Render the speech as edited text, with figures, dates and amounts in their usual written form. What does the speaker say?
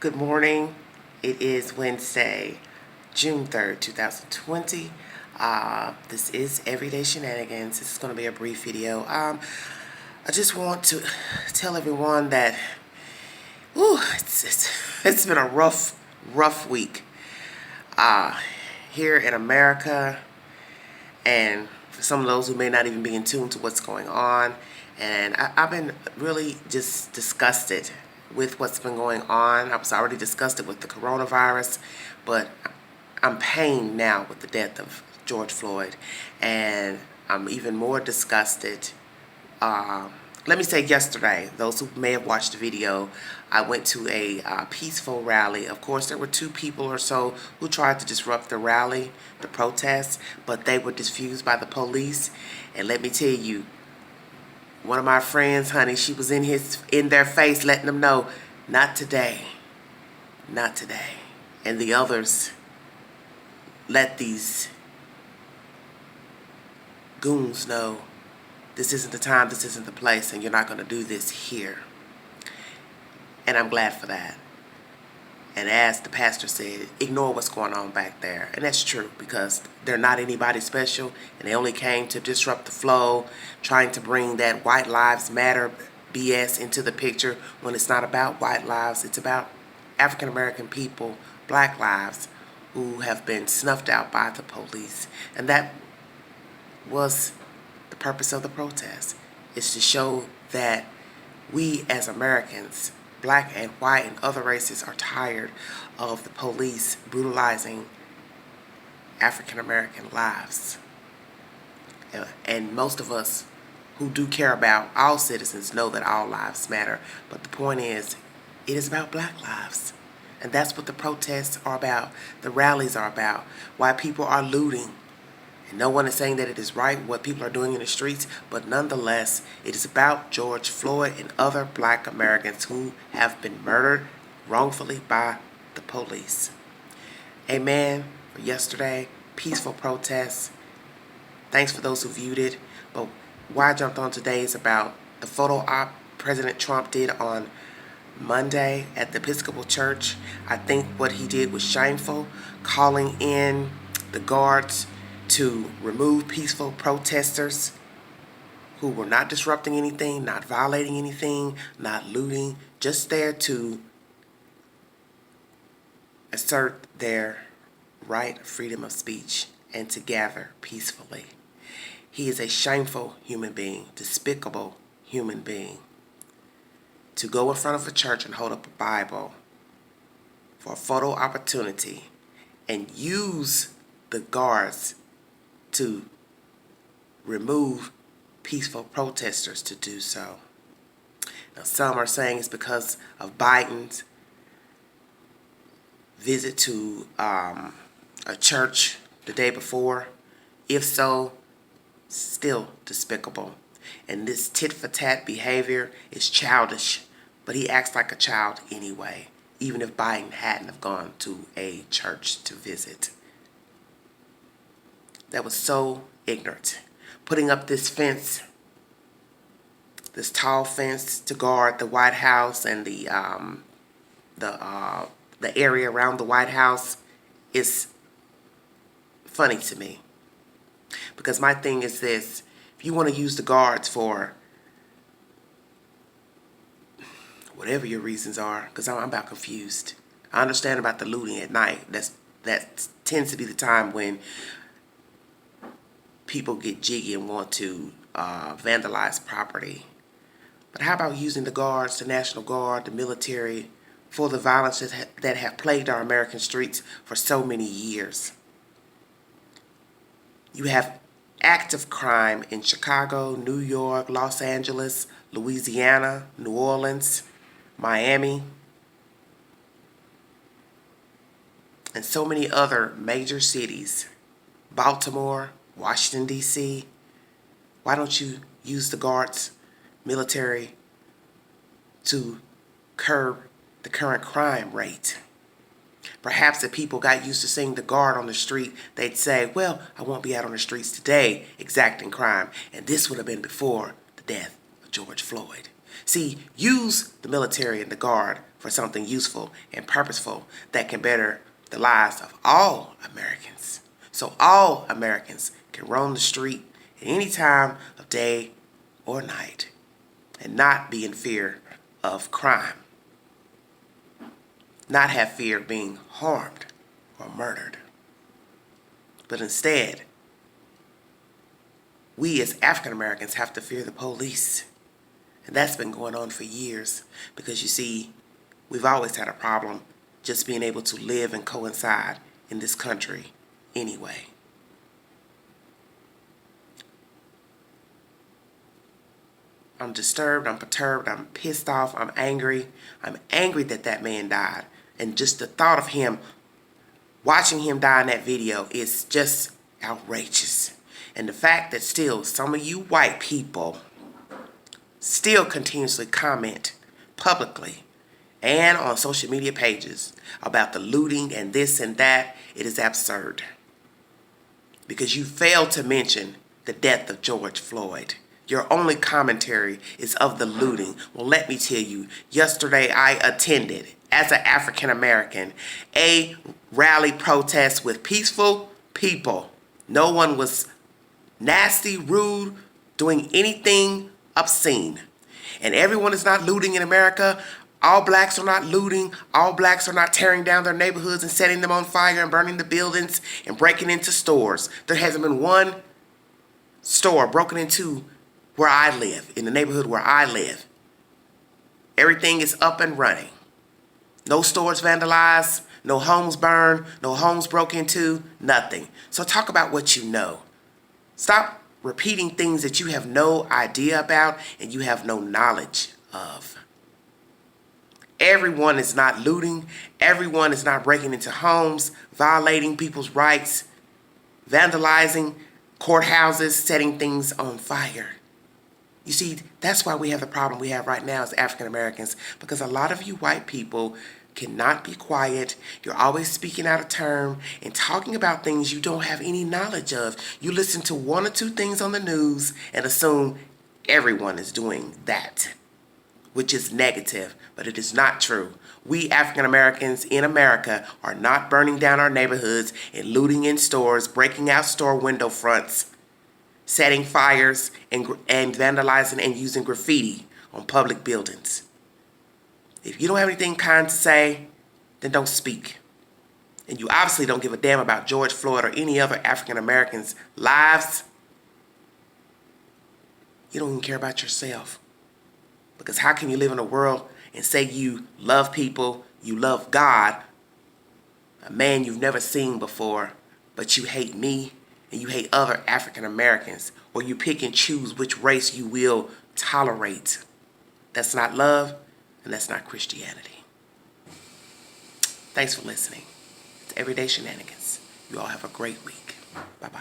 Good morning. It is Wednesday, June 3rd, 2020. This is Everyday Shenanigans. This is going to be a brief video. I just want to tell everyone that it's been a rough week here in America, and for some of those who may not even be in tune to what's going on. And I've been really just disgusted with what's been going on. I was already disgusted with the coronavirus, but I'm pained now with the death of George Floyd. And I'm even more disgusted. Let me say yesterday, those who may have watched the video, I went to a peaceful rally. Of course, there were 2 people or so who tried to disrupt the rally, the protest, but they were diffused by the police. And let me tell you, one of my friends, honey, she was in their face letting them know, not today, not today. And the others let these goons know, this isn't the time, this isn't the place, and you're not going to do this here. And I'm glad for that. And as the pastor said, ignore what's going on back there. And that's true, because they're not anybody special, and they only came to disrupt the flow, trying to bring that white lives matter BS into the picture when it's not about white lives. It's about African American people, black lives, who have been snuffed out by the police. And that was the purpose of the protest, is to show that we as Americans, black and white and other races, are tired of the police brutalizing African American lives. And most of us who do care about all citizens know that all lives matter. But the point is, it is about black lives. And that's what the protests are about, the rallies are about, why people are looting. And no one is saying that it is right what people are doing in the streets, but nonetheless, it is about George Floyd and other black Americans who have been murdered wrongfully by the police. Amen for yesterday, peaceful protests. Thanks for those who viewed it. But why I jumped on today is about the photo op President Trump did on Monday at the Episcopal Church. I think what he did was shameful, calling in the guards to remove peaceful protesters who were not disrupting anything, not violating anything, not looting, just there to assert their right of freedom of speech and to gather peacefully. He is a shameful human being, despicable human being, to go in front of a church and hold up a Bible for a photo opportunity and use the guards to remove peaceful protesters to do so. Now, some are saying it's because of Biden's visit to a church the day before. If so, still despicable. And this tit-for-tat behavior is childish, but he acts like a child anyway, even if Biden hadn't have gone to a church to visit. That was so ignorant. Putting up this fence, this tall fence to guard the White House and the area around the White House is funny to me. Because my thing is this: if you want to use the guards for whatever your reasons are, because I'm about confused. I understand about the looting at night. That tends to be the time when people get jiggy and want to vandalize property. But how about using the guards, the National Guard, the military, for the violence that have plagued our American streets for so many years? You have active crime in Chicago, New York, Los Angeles, Louisiana, New Orleans, Miami, and so many other major cities, Baltimore, Washington, D.C. Why don't you use the guards, military, to curb the current crime rate? Perhaps if people got used to seeing the guard on the street, they'd say, well, I won't be out on the streets today exacting crime. And this would have been before the death of George Floyd. See, use the military and the guard for something useful and purposeful that can better the lives of all Americans. So all Americans can roam the street at any time of day or night and not be in fear of crime, not have fear of being harmed or murdered. But instead, we as African Americans have to fear the police. And that's been going on for years because you see, we've always had a problem just being able to live and coincide in this country anyway. I'm disturbed, I'm perturbed, I'm pissed off, I'm angry. I'm angry that that man died. And just the thought of him, watching him die in that video is just outrageous. And the fact that still some of you white people still continuously comment publicly and on social media pages about the looting and this and that, it is absurd. Because you failed to mention the death of George Floyd. Your only commentary is of the looting. Well, let me tell you, yesterday I attended, as an African American, a rally protest with peaceful people. No one was nasty, rude, doing anything obscene. And everyone is not looting in America. All blacks are not looting. All blacks are not tearing down their neighborhoods and setting them on fire and burning the buildings and breaking into stores. There hasn't been one store broken into where I live, in the neighborhood where I live. Everything is up and running. No stores vandalized, no homes burned, no homes broke into, nothing. So talk about what you know. Stop repeating things that you have no idea about and you have no knowledge of. Everyone is not looting. Everyone is not breaking into homes, violating people's rights, vandalizing courthouses, setting things on fire. You see, that's why we have the problem we have right now as African Americans, because a lot of you white people cannot be quiet. You're always speaking out of term and talking about things you don't have any knowledge of. You listen to one or two things on the news and assume everyone is doing that, which is negative, but it is not true. We African Americans in America are not burning down our neighborhoods and looting in stores, breaking out store window fronts, setting fires and vandalizing and using graffiti on public buildings. If you don't have anything kind to say, then don't speak. And you obviously don't give a damn about George Floyd or any other African Americans' lives. You don't even care about yourself. Because how can you live in a world and say you love people, you love God, a man you've never seen before, but you hate me and you hate other African Americans, or you pick and choose which race you will tolerate? That's not love, and that's not Christianity. Thanks for listening. It's Everyday Shenanigans. You all have a great week. Bye-bye.